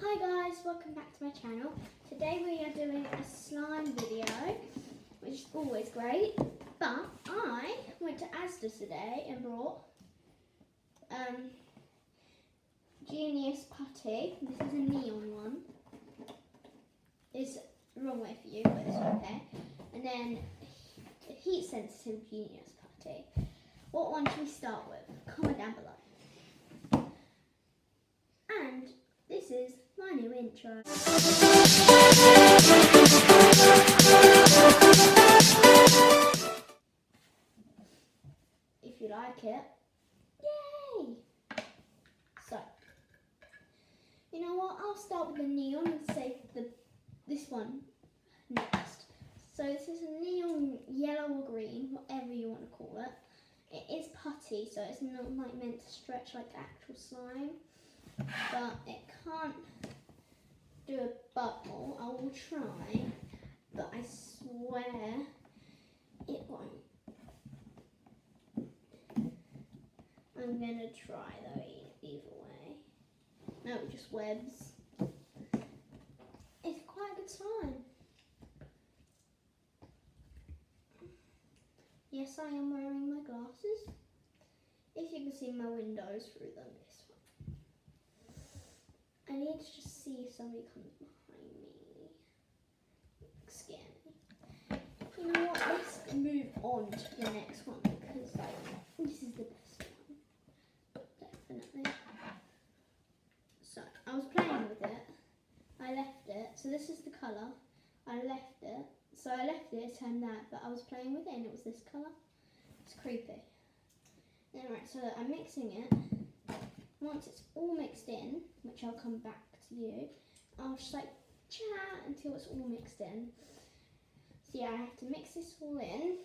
Hi guys, welcome back to my channel. Today we are doing a slime video, which is always great, but I went to Asda today and brought Genius Putty. This is a neon one. It's the wrong way for you, but it's okay. And then heat sensitive Genius Putty. What one should we start with? Comment down below. And this is my new intro. If you like it, yay! So, you know what? I'll start with the neon and save this one next. So this is a neon yellow or green, whatever you want to call it. It is putty, so it's not like meant to stretch like actual slime. But it can't do a bubble. I will try, but I swear it won't. I'm gonna try though, either way. No, just webs. It's quite a good slime. Yes, I am wearing my glasses. If you can see my windows through them, this one. I need to just see if somebody comes behind me. Scare me. You know what? Let's move on to the next one because this is the best one. Definitely. So I was playing with it. I left it. So this is the colour. I left it. So I left it and that, but I was playing with it and it was this colour. It's creepy. Alright, so I'm mixing it. Once it's all mixed in, which I'll come back to you, I'll just like chat until it's all mixed in. So yeah, I have to mix this all in.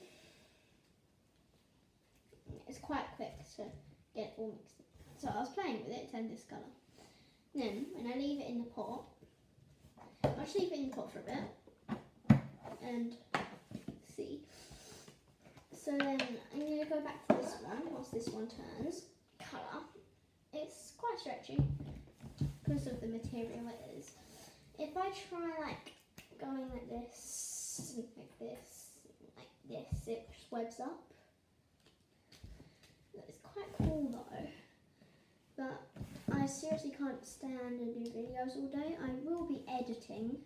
It's quite quick to get it all mixed in. So I was playing with it, it turned this colour. Then, when I leave it in the pot, I'll just leave it in the pot for a bit. And see. So then I'm going to go back to this one, once this one turns colour. It's quite stretchy because of the material it is. If I try like going like this, like this, it just webs up. It's quite cool though, but I seriously can't stand and do videos all day. I will be editing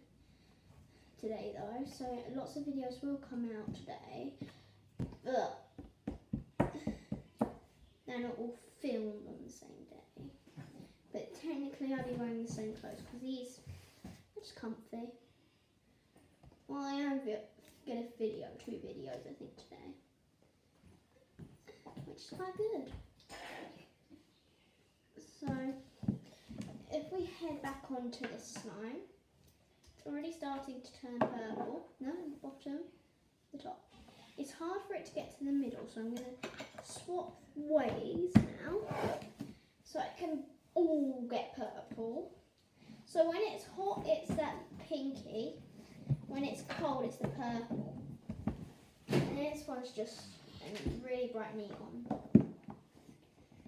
today though, so lots of videos will come out today, but they're not all filmed on the same day. But technically I'll be wearing the same clothes because these are just comfy. Well, I am going to video 2 videos I think today, which is quite good. So if we head back onto the slime, it's already starting to turn purple. No, the bottom, the top. It's hard for it to get to the middle, so I'm going to swap ways now so it can all get purple. So when it's hot, it's that pinky. When it's cold, it's the purple. And this one's just a really bright neon.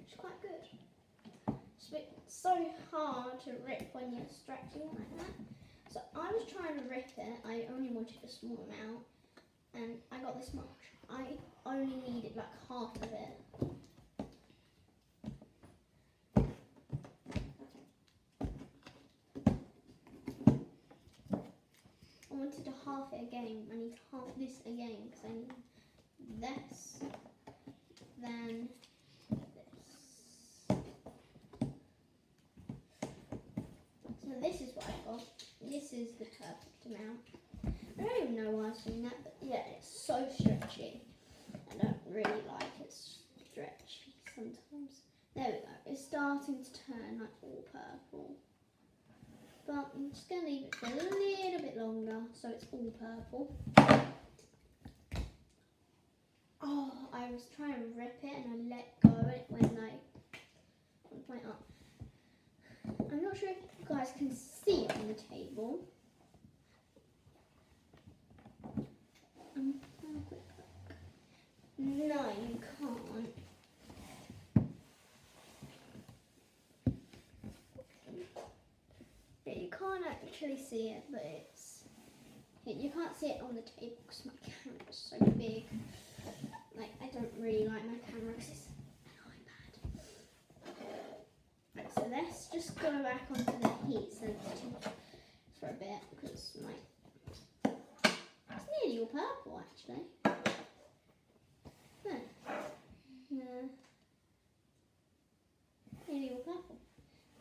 It's quite good. It's so hard to rip when you're stretching it like that. So I was trying to rip it. I only wanted a small amount. And I got this much. I only needed like half of it. I wanted to half it again. I need to half this again because I need this, then this. So this is what I got. This is the perfect amount. I don't even know why I was doing that, but yeah, it's so stretchy. I don't really like it stretchy sometimes. There we go. It's starting to turn like all purple. But I'm just going to leave it for a little bit longer so it's all purple. Oh, I was trying to rip it and I let go and it went like 1 point up. I'm not sure if you guys can see it on the table. No, you can't. There you actually see it, but you can't see it on the table because my camera is so big. Like, I don't really like my camera because it's an iPad. Right, so let's just go back onto the heat sensitive for a bit because it's nearly all purple actually. Yeah. Nearly all purple.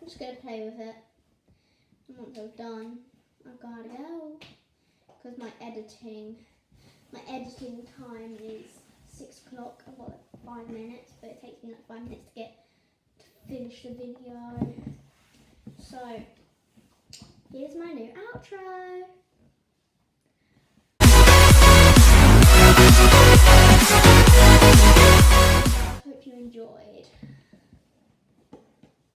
I'm just going to play with it. And once I've done, I've got to go. Because my editing time is 6 o'clock. I've got like 5 minutes, but it takes me like 5 minutes to finish the video. So, here's my new outro. I hope you enjoyed.